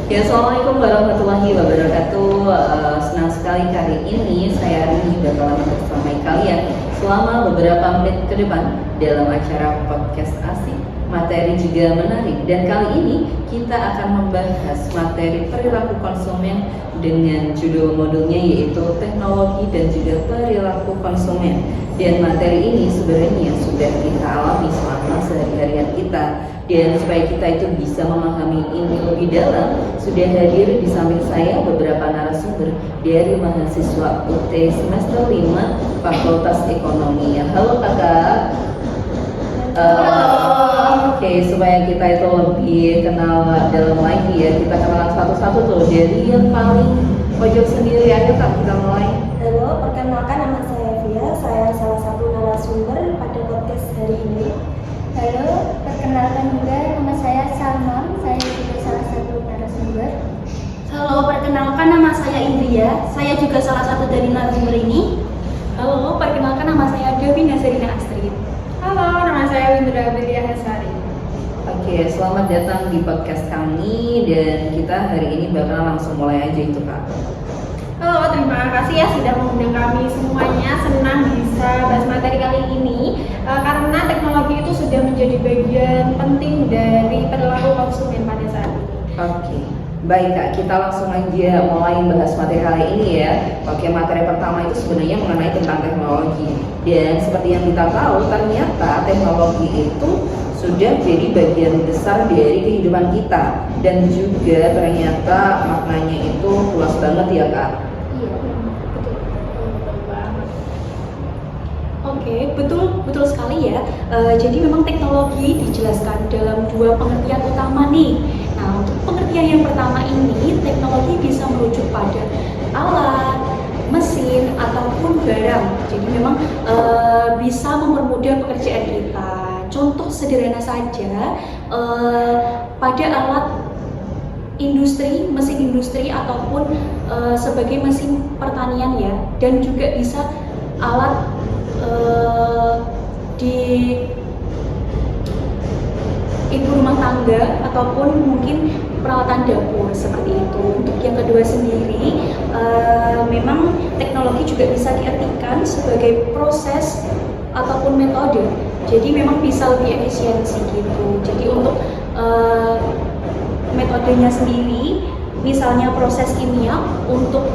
Ya, Assalamualaikum warahmatullahi wabarakatuh. Senang sekali kali ini saya Arini bakalan bersama kalian selama beberapa menit ke depan dalam acara podcast asik, materi juga menarik. Dan kali ini kita akan membahas materi perilaku konsumen dengan judul modulnya yaitu teknologi dan juga perilaku konsumen. Dan materi ini sebenarnya sudah kita alami selama sehari-harian kita. Dan supaya kita itu bisa memahami ini lebih dalam, sudah hadir di samping saya beberapa narasumber dari mahasiswa UT semester 5 Fakultas Ekonomi. Halo kakak. Oke, supaya kita itu lebih kenal dalam lagi ya, kita kenalan satu-satu tuh. Dari yang paling pojok sendiri aja kak, kita mulai. Halo, perkenalkan nama saya Via, saya salah satu narasumber pada podcast hari ini. Halo, perkenalkan juga nama saya Salma, saya juga salah satu narasumber. Halo, perkenalkan nama saya Indria, saya juga salah satu dari narasumber ini. Halo, perkenalkan nama saya Dewi Nazarina Astrid. Halo, nama saya Windra Belia Hasari. Oke, selamat datang di podcast kami dan kita hari ini bakal langsung mulai aja itu kak. Halo, terima kasih ya sudah mengundang kami semuanya. Senang bisa bahas materi kali ini karena teknologi itu sudah menjadi bagian penting dari perilaku konsumen pada saat ini. Oke, baik kak, kita langsung aja mulai bahas materi kali ini ya. Oke, materi pertama itu sebenarnya mengenai tentang teknologi. Dan seperti yang kita tahu, ternyata teknologi itu sudah jadi bagian besar dari kehidupan kita. Dan juga ternyata maknanya itu luas banget ya kak. Iya, betul banget. Oke, betul sekali ya. Jadi memang teknologi dijelaskan dalam dua pengertian utama nih. Nah, untuk pengertian yang pertama ini, teknologi bisa merujuk pada alat, mesin, ataupun barang. Jadi memang bisa mempermudah pekerjaan kita. Contoh sederhana saja, pada alat industri, mesin industri ataupun sebagai mesin pertanian ya, dan juga bisa alat di ibu rumah tangga ataupun mungkin peralatan dapur seperti itu. Untuk yang kedua sendiri, memang teknologi juga bisa diartikan sebagai proses ataupun metode. Jadi memang bisa lebih efisiensi gitu. Jadi untuk metodenya sendiri, misalnya proses kimia untuk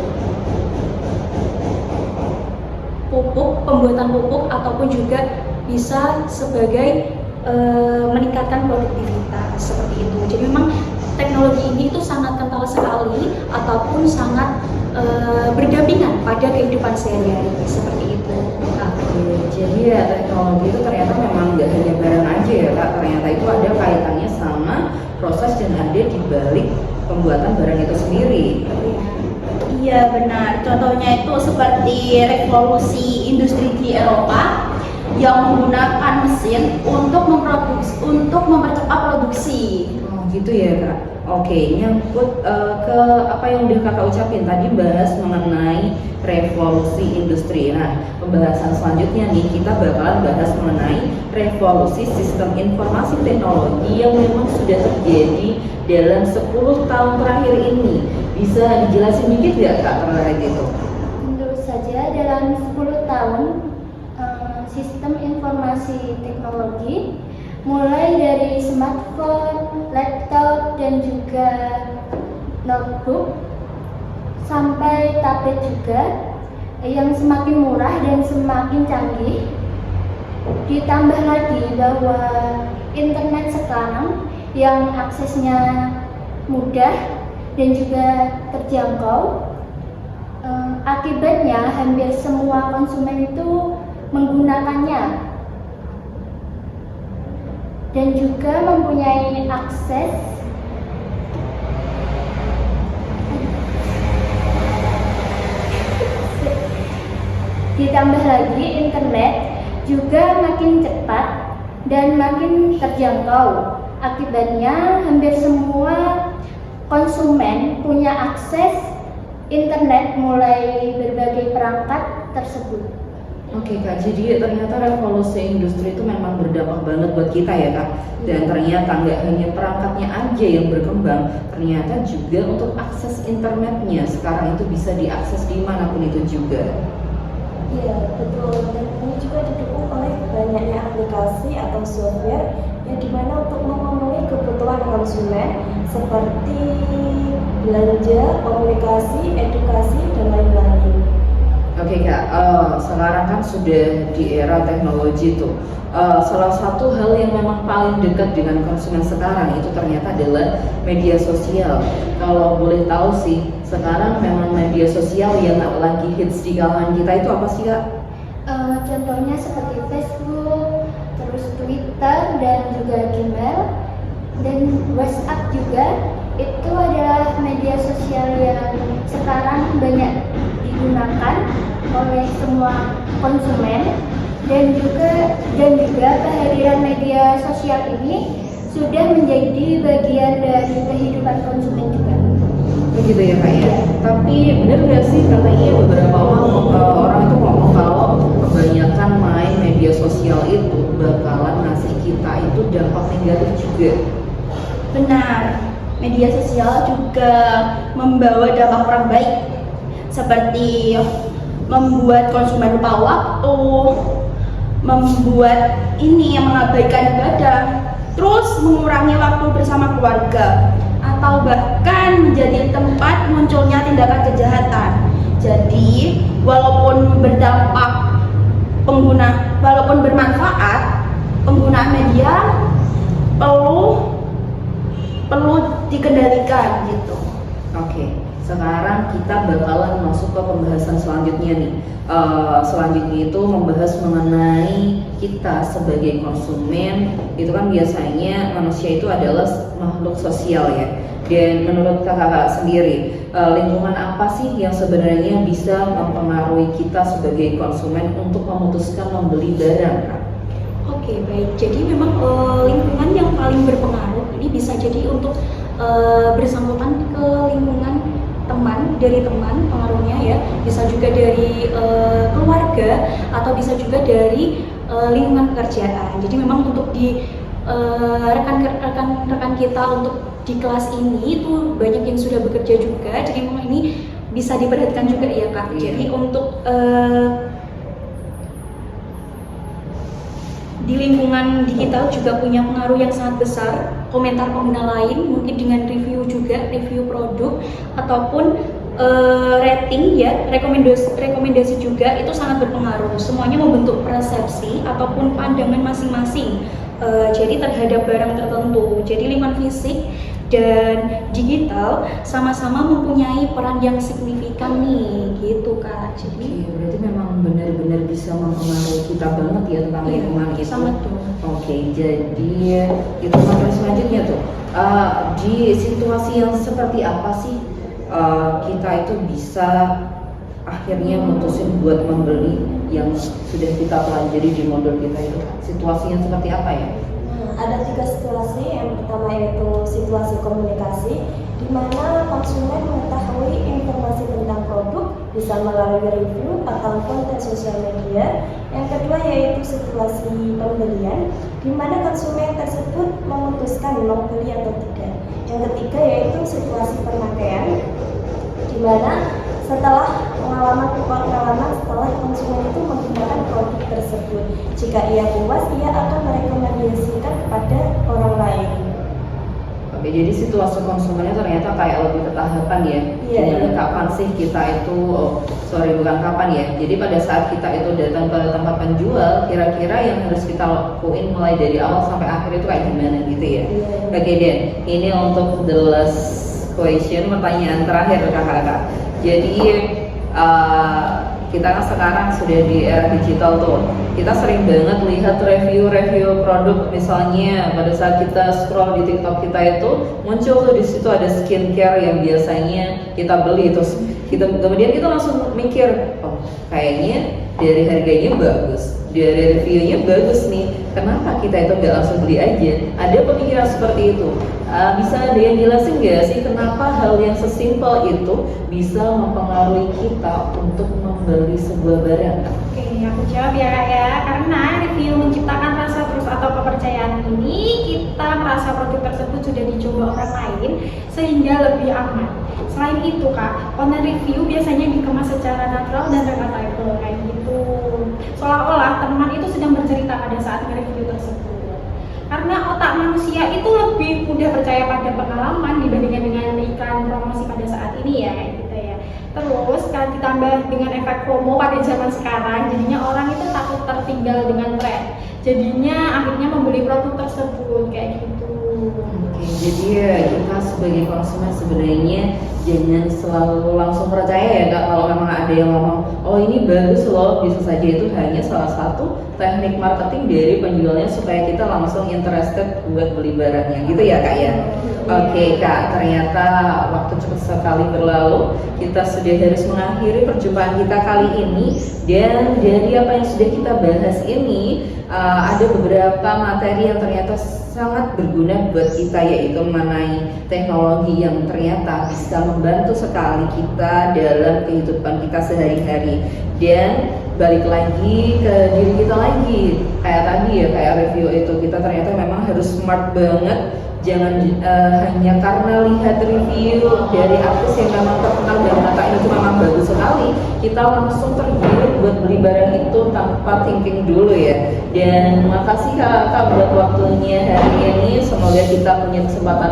pupuk, pembuatan pupuk, ataupun juga bisa sebagai meningkatkan produktivitas seperti itu. Jadi memang teknologi ini itu sangat kental sekali ataupun sangat berdampingan pada kehidupan sehari-hari seperti itu. Oke, jadi ya teknologi itu ternyata memang nggak hanya barang aja ya kak, ternyata itu ada kaitannya sama proses dan ada di balik pembuatan barang itu sendiri. Iya benar, contohnya itu seperti revolusi industri di Eropa yang menggunakan mesin untuk mempercepat produksi. Oh gitu ya kak. Oke, nyangkut ke apa yang udah kakak ucapin tadi, bahas mengenai revolusi industri. Nah, pembahasan selanjutnya nih kita bakalan bahas mengenai revolusi sistem informasi teknologi yang memang sudah terjadi dalam 10 tahun terakhir ini. Bisa dijelasin dikit nggak kak terkait itu? Menurut saja dalam 10 tahun sistem informasi teknologi mulai dari smartphone, laptop, dan juga notebook sampai tablet juga yang semakin murah dan semakin canggih. Ditambah lagi bahwa internet sekarang yang aksesnya mudah dan juga terjangkau, akibatnya hampir semua konsumen itu menggunakannya dan juga mempunyai akses ditambah lagi internet juga makin cepat dan makin terjangkau. Akibatnya hampir semua konsumen punya akses internet mulai berbagai perangkat tersebut. Oke Kak, jadi ternyata revolusi industri itu memang berdampak banget buat kita ya Kak. Dan ternyata nggak hanya perangkatnya aja yang berkembang, ternyata juga untuk akses internetnya sekarang itu bisa diakses dimanapun itu juga. Iya, betul. Dan ini juga didukung oleh banyaknya aplikasi atau software yang dimana untuk memenuhi kebutuhan konsumen seperti belanja, komunikasi, edukasi, dan lain-lain. Oke Kak, sekarang kan sudah di era teknologi tuh. Salah satu hal yang memang paling dekat dengan konsumen sekarang itu ternyata adalah media sosial. Kalau boleh tahu sih, sekarang memang media sosial yang lagi hits di kalangan kita itu apa sih Kak? Contohnya seperti Facebook, terus Twitter, dan juga Gmail, dan WhatsApp juga. Itu adalah media sosial yang sekarang banyak digunakan oleh semua konsumen, dan juga kehadiran media sosial ini sudah menjadi bagian dari kehidupan konsumen juga. Begitu ya Kak ya. Tapi benar nggak sih katanya beberapa orang itu ngomong kalau kebanyakan main media sosial itu bakalan ngasih kita itu dampak negatif juga. Benar, media sosial juga membawa dampak kurang baik, seperti membuat konsumen lupa waktu, membuat ini yang mengabaikan ibadah, terus mengurangi waktu bersama keluarga, atau bahkan menjadi tempat munculnya tindakan kejahatan. Jadi, walaupun bermanfaat, penggunaan media perlu dikendalikan gitu. Oke, sekarang kita bakalan masuk ke pembahasan selanjutnya nih. Selanjutnya itu membahas mengenai kita sebagai konsumen. Itu kan biasanya manusia itu adalah makhluk sosial ya. Dan menurut kakak sendiri, lingkungan apa sih yang sebenarnya bisa mempengaruhi kita sebagai konsumen untuk memutuskan membeli barang, Kak? Oke, baik. Jadi memang lingkungan yang paling berpengaruh ini bisa jadi untuk bersangkutan ke lingkungan dari teman pengaruhnya ya, bisa juga dari keluarga, atau bisa juga dari lingkungan pekerjaan. Jadi memang untuk di rekan-rekan kita untuk di kelas ini itu banyak yang sudah bekerja juga, jadi memang ini bisa diperhatikan juga ya Kak. Jadi untuk di lingkungan digital juga punya pengaruh yang sangat besar. Komentar pengguna lain mungkin dengan review juga, review produk ataupun rating ya, rekomendasi juga itu sangat berpengaruh. Semuanya membentuk persepsi ataupun pandangan masing-masing jadi terhadap barang tertentu. Jadi lingkungan fisik dan digital sama-sama mempunyai peran yang signifikan nih, gitu Kak. Jadi berarti memang benar-benar bisa mempengaruhi kita banget ya tentang lingkungan itu. Sangat tuh. Oke, jadi itu materi selanjutnya tuh. Di situasi yang seperti apa sih kita itu bisa akhirnya mutusin buat membeli yang sudah kita pelajari di modul kita itu? Situasinya seperti apa ya? Ada 3 situasi. Yang pertama yaitu situasi komunikasi, di mana konsumen mengetahui informasi tentang produk bisa melalui review atau konten sosial media. Yang kedua yaitu situasi pembelian, di mana konsumen tersebut memutuskan membeli atau tidak. Yang ketiga yaitu situasi pemakaian, di mana setelah pengalaman setelah konsumen itu menggunakan produk tersebut, jika ia puas, ia akan merekomendasikan kepada orang lain. Oke, jadi situasi konsumennya ternyata kayak lebih ke tahapan ya. Iya. Kapan sih kita itu, bukan kapan ya. Jadi pada saat kita itu datang ke tempat penjual, kira-kira yang harus kita lakuin mulai dari awal sampai akhir itu kayak gimana gitu ya. Iya. Oke Den, ini untuk the last question, pertanyaan terakhir kakak-kakak. Jadi kita kan sekarang sudah di era digital tuh. Kita sering banget lihat review produk, misalnya pada saat kita scroll di TikTok kita itu muncul tuh di situ ada skincare yang biasanya kita beli, terus kemudian kita langsung mikir, oh kayaknya dari harganya bagus, dari reviewnya bagus nih, kenapa kita itu nggak langsung beli aja? Ada pemikiran seperti itu. Bisa ada yang jelasin nggak sih kenapa hal yang sesimpel itu bisa mempengaruhi kita untuk membeli sebuah barang? Oke, aku jawab ya Kak ya. Karena review menciptakan rasa trust atau kepercayaan ini, kita merasa produk tersebut sudah dicoba orang lain sehingga lebih aman. Selain itu Kak, konten review biasanya dikemas secara natural dan relatable kayak gitu. Seolah-olah teman itu sedang bercerita pada saat nge-review tersebut. Karena otak manusia itu lebih mudah percaya pada pengalaman dibandingkan dengan iklan promosi pada saat ini ya kayak gitu ya. Terus kan ditambah dengan efek promo pada zaman sekarang, jadinya orang itu takut tertinggal dengan tren. Jadinya akhirnya membeli produk tersebut kayak gitu. Oke, jadi ya kita sebagai konsumen sebenarnya jangan selalu langsung percaya ya Kak, kalau memang ada yang ngomong, oh ini bagus loh, bisa saja itu hanya salah satu teknik marketing dari penjualnya supaya kita langsung interested buat beli barangnya gitu ya Kak ya. Oke Kak, ternyata waktu cepat sekali berlalu, kita sudah harus mengakhiri perjumpaan kita kali ini. Dan dari apa yang sudah kita bahas ini, ada beberapa materi yang ternyata sangat berguna buat kita, yaitu mengenai teknologi yang ternyata bisa membantu sekali kita dalam kehidupan kita sehari-hari. Dan balik lagi ke diri kita lagi, kayak tadi ya, kayak review itu, kita ternyata memang harus smart banget. Jangan hanya karena lihat review dari artis yang memang terkenal dan katanya itu memang bagus sekali, kita langsung tergiur buat beli barang itu tanpa thinking dulu ya. Dan makasih Kak buat waktunya hari ini. Semoga kita punya kesempatan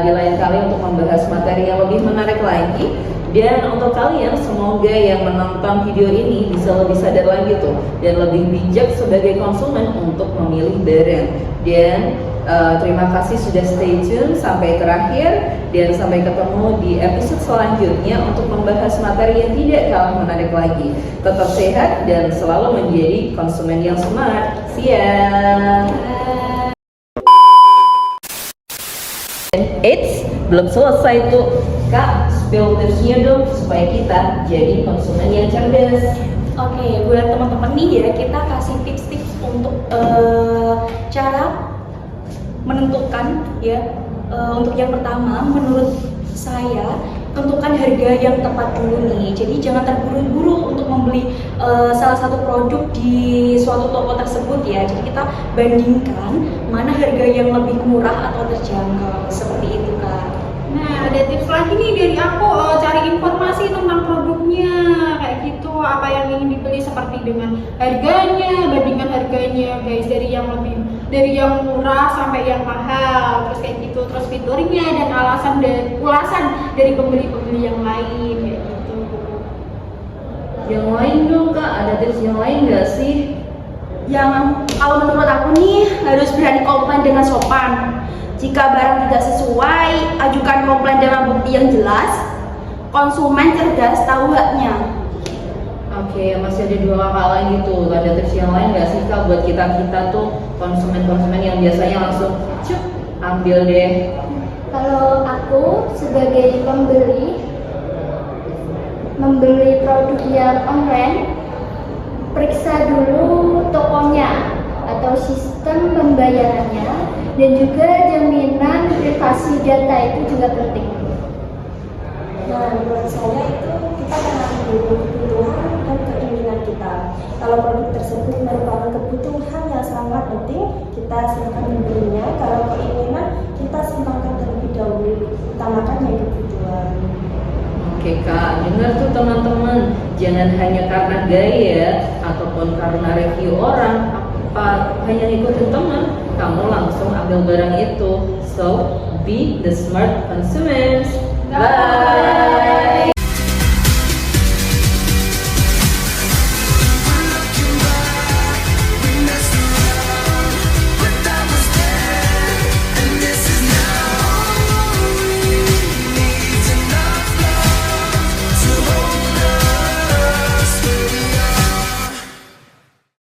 di lain kali untuk membahas materi yang lebih menarik lagi. Dan untuk kalian, semoga yang menonton video ini bisa lebih sadar lagi tuh dan lebih bijak sebagai konsumen untuk memilih barang. Dan terima kasih sudah stay tune sampai terakhir, dan sampai ketemu di episode selanjutnya untuk membahas materi yang tidak kalah menarik lagi. Tetap sehat dan selalu menjadi konsumen yang smart. See ya. Eits, belum selesai tuh Kak, spill tipsnya dong supaya kita jadi konsumen yang cerdas. Oke, buat teman-teman nih ya, kita kasih tips-tips untuk cara menentukan ya. Untuk yang pertama, menurut saya tentukan harga yang tepat dulu nih. Jadi jangan terburu-buru untuk membeli salah satu produk di suatu toko tersebut ya. Jadi kita bandingkan mana harga yang lebih murah atau terjangkau, seperti itu Kak. Nah, ada tips lagi nih dari aku, cari informasi tentang produknya kayak gitu, apa yang ingin dibeli seperti dengan harganya, bandingkan harganya guys, dari yang murah sampai yang mahal, terus kayak gitu, terus fiturnya dan ulasan dari pembeli-pembeli yang lain kayak gitu. Yang lain dong Kak, ada tips yang lain nggak sih? Yang kalau menurut aku nih, harus berani komplain dengan sopan. Jika barang tidak sesuai, ajukan komplain dengan bukti yang jelas. Konsumen cerdas, tahu haknya. Oke, masih ada 2 kakak lagi tuh. Ada tips yang lain nggak sih Kak buat kita tuh konsumen-konsumen yang biasanya langsung cuk ambil deh? Kalau aku sebagai membeli produk yang online, periksa dulu tokonya atau sistem pembayarannya, dan juga jaminan privasi data itu juga penting. Nah, menurut saya itu kita mengambil kebutuhan dan keinginan kita. Kalau produk tersebut merupakan kebutuhan yang sangat penting, kita silakan membelinya. Kalau keinginan, kita simpangkan terlebih dahulu, utamakan yang kebutuhan. Oke Kak, dengar tuh teman-teman, jangan hanya karena gaya ataupun karena review orang, apa hanya ngikutin teman, kamu langsung ambil barang itu. So, be the smart consumers. Bye.